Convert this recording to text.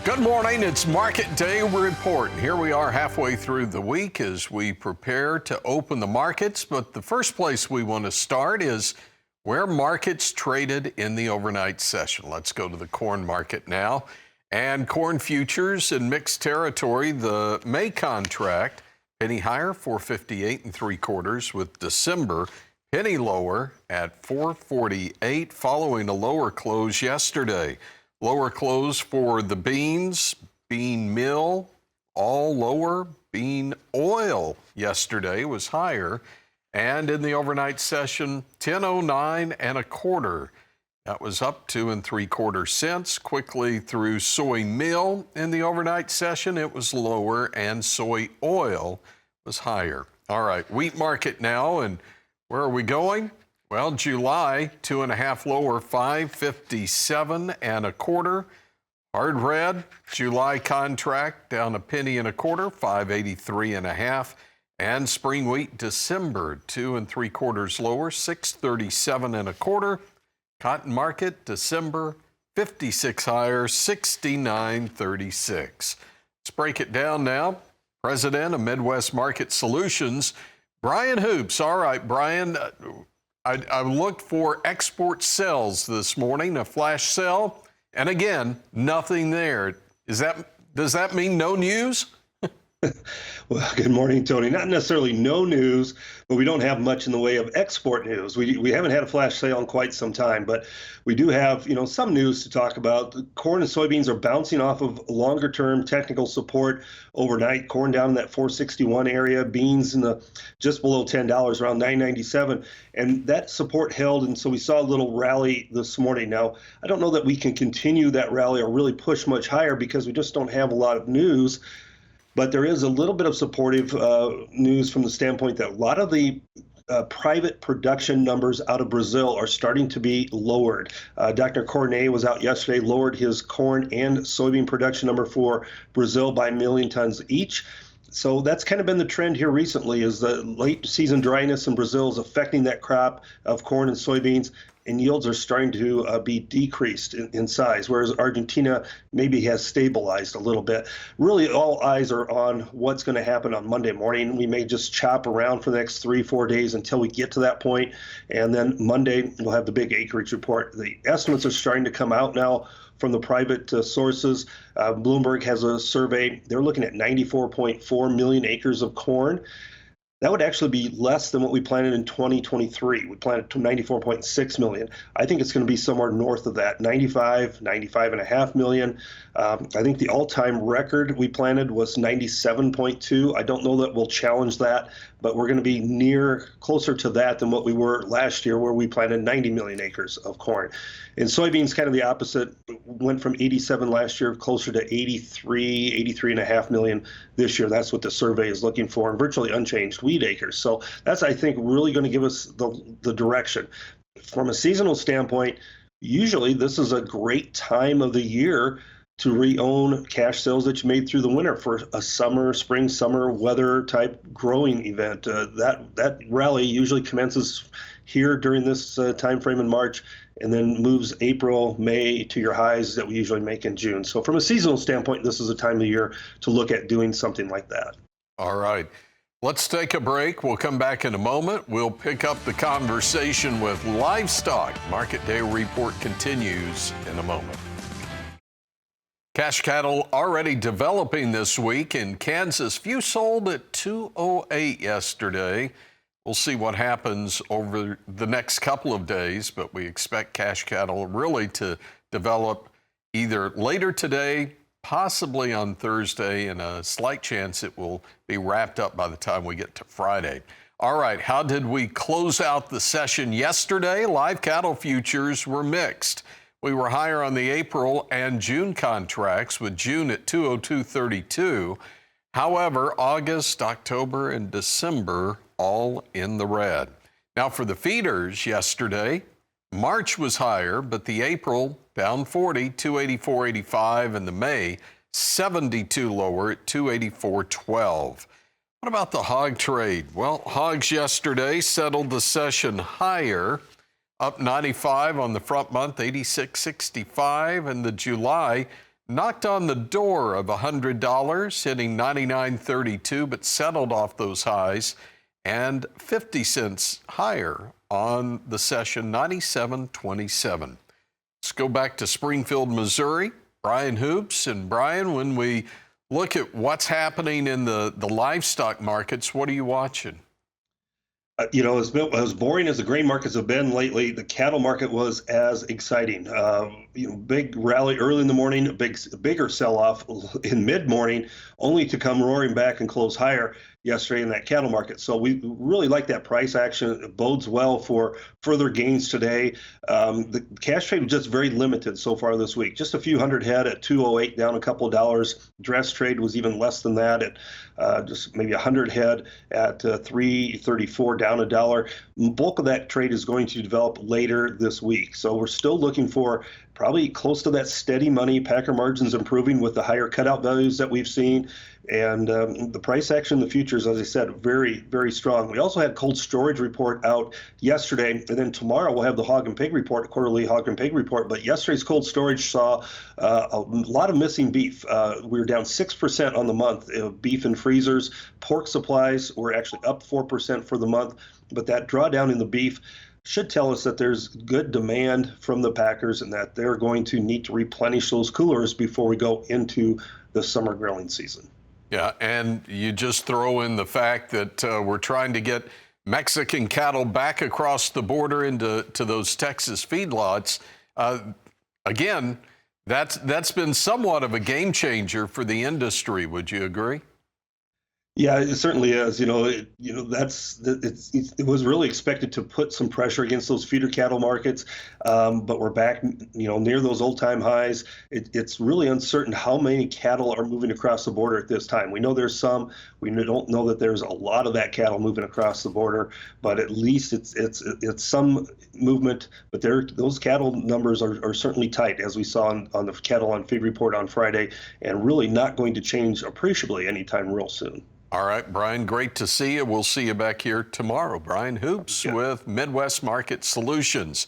Good morning. It's Market Day Report. Here we are halfway through the week as we prepare to open the markets. But the first place we want to start is where markets traded in the overnight session. Let's go to the corn market now. And corn futures in mixed territory. The May contract penny higher, 458 3/4, with December penny lower at 448, following a lower close yesterday. Lower close for the beans, bean meal, all lower. Bean oil yesterday was higher. And in the overnight session, 10.09 1/4. That was up 2 3/4 cents. Quickly through soy meal in the overnight session, it was lower, and soy oil was higher. All right, wheat market now, and where are we going? Well, July, 2.5 lower, 557 1/4. Hard red, July contract down a penny and a quarter, 583 1/2. And spring wheat, December, 2 3/4 lower, 637 1/4. Cotton market, December, 56 higher, 69.36. Let's break it down now. President of Midwest Market Solutions, Brian Hoops. All right, Brian. I looked for export sales this morning, a flash sale, and again, nothing there. Does that mean no news? Well, good morning, Tony. Not necessarily no news, but we don't have much in the way of export news. We haven't had a flash sale in quite some time, but we do have, some news to talk about. Corn and soybeans are bouncing off of longer-term technical support overnight. Corn down in that 461 area, beans in the just below $10, around $9.97, and that support held, and so we saw a little rally this morning. Now, I don't know that we can continue that rally or really push much higher because we just don't have a lot of news. But there is a little bit of supportive news from the standpoint that a lot of the private production numbers out of Brazil are starting to be lowered. Dr. Cornet was out yesterday, lowered his corn and soybean production number for Brazil by 1 million tons each. So that's kind of been the trend here recently, is the late season dryness in Brazil is affecting that crop of corn and soybeans, and yields are starting to be decreased in size, whereas Argentina maybe has stabilized a little bit. Really, all eyes are on what's going to happen on Monday morning. We may just chop around for the next 3-4 days until we get to that point, and then Monday we'll have the big acreage report. The estimates are starting to come out now from the private sources. Bloomberg has a survey. They're looking at 94.4 million acres of corn. That would actually be less than what we planted in 2023. We planted to 94.6 million. I think it's going to be somewhere north of that, 95.5 million. I think the all-time record we planted was 97.2. I don't know that we'll challenge that, but we're going to be closer to that than what we were last year, where we planted 90 million acres of corn. And soybeans, kind of the opposite, went from 87 last year, closer to 83.5 million this year. That's what the survey is looking for, and virtually unchanged wheat acres. So that's, I think, really going to give us the direction. From a seasonal standpoint, usually this is a great time of the year to re-own cash sales that you made through the winter for a spring, summer weather type growing event. That rally usually commences here during this time frame in March, and then moves April, May to your highs that we usually make in June. So from a seasonal standpoint, this is a time of year to look at doing something like that. All right. Let's take a break. We'll come back in a moment. We'll pick up the conversation with livestock. Market Day Report continues in a moment. Cash cattle already developing this week in Kansas. Few sold at 208 yesterday. We'll see what happens over the next couple of days, but we expect cash cattle really to develop either later today, possibly on Thursday, and a slight chance it will be wrapped up by the time we get to Friday. All right, how did we close out the session yesterday? Live cattle futures were mixed. We were higher on the April and June contracts, with June at 202.32. However, August, October, and December all in the red. Now for the feeders yesterday, March was higher, but the April down 40, 284.85, and the May 72 lower at 284.12. What about the hog trade? Well, hogs yesterday settled the session higher, up 95 on the front month, 86.65, and the July knocked on the door of $100, hitting 99.32, but settled off those highs and 50 cents higher on the session, 97.27. Let's go back to Springfield, Missouri. Brian Hoops. And Brian, when we look at what's happening in the livestock markets, what are you watching? As boring as the grain markets have been lately, the cattle market was as exciting. Big rally early in the morning, a bigger sell-off in mid-morning, only to come roaring back and close higher yesterday in that cattle market. So we really like that price action. It bodes well for further gains today. The cash trade was just very limited so far this week. Just a few hundred head at 208, down a couple of dollars. Dress trade was even less than that at just maybe 100 head at 334, down a dollar. Bulk of that trade is going to develop later this week. So we're still looking for probably close to that steady money. Packer margins improving with the higher cutout values that we've seen. And the price action in the futures, as I said, very, very strong. We also had cold storage report out yesterday, and then tomorrow we'll have the hog and pig report, quarterly hog and pig report. But yesterday's cold storage saw a lot of missing beef. We were down 6% on the month. Beef and freezers, pork supplies were actually up 4% for the month. But that drawdown in the beef should tell us that there's good demand from the packers and that they're going to need to replenish those coolers before we go into the summer grilling season. Yeah, and you just throw in the fact that we're trying to get Mexican cattle back across the border into those Texas feedlots. Again, that's been somewhat of a game changer for the industry. Would you agree? Yeah, it certainly is. It was really expected to put some pressure against those feeder cattle markets, but we're back, near those old-time highs. It's really uncertain how many cattle are moving across the border at this time. We know there's some. We don't know that there's a lot of that cattle moving across the border, but at least it's some movement. But those cattle numbers are certainly tight, as we saw on the cattle on feed report on Friday, and really not going to change appreciably anytime real soon. All right, Brian, great to see you. We'll see you back here tomorrow. Brian Hoops with Midwest Market Solutions.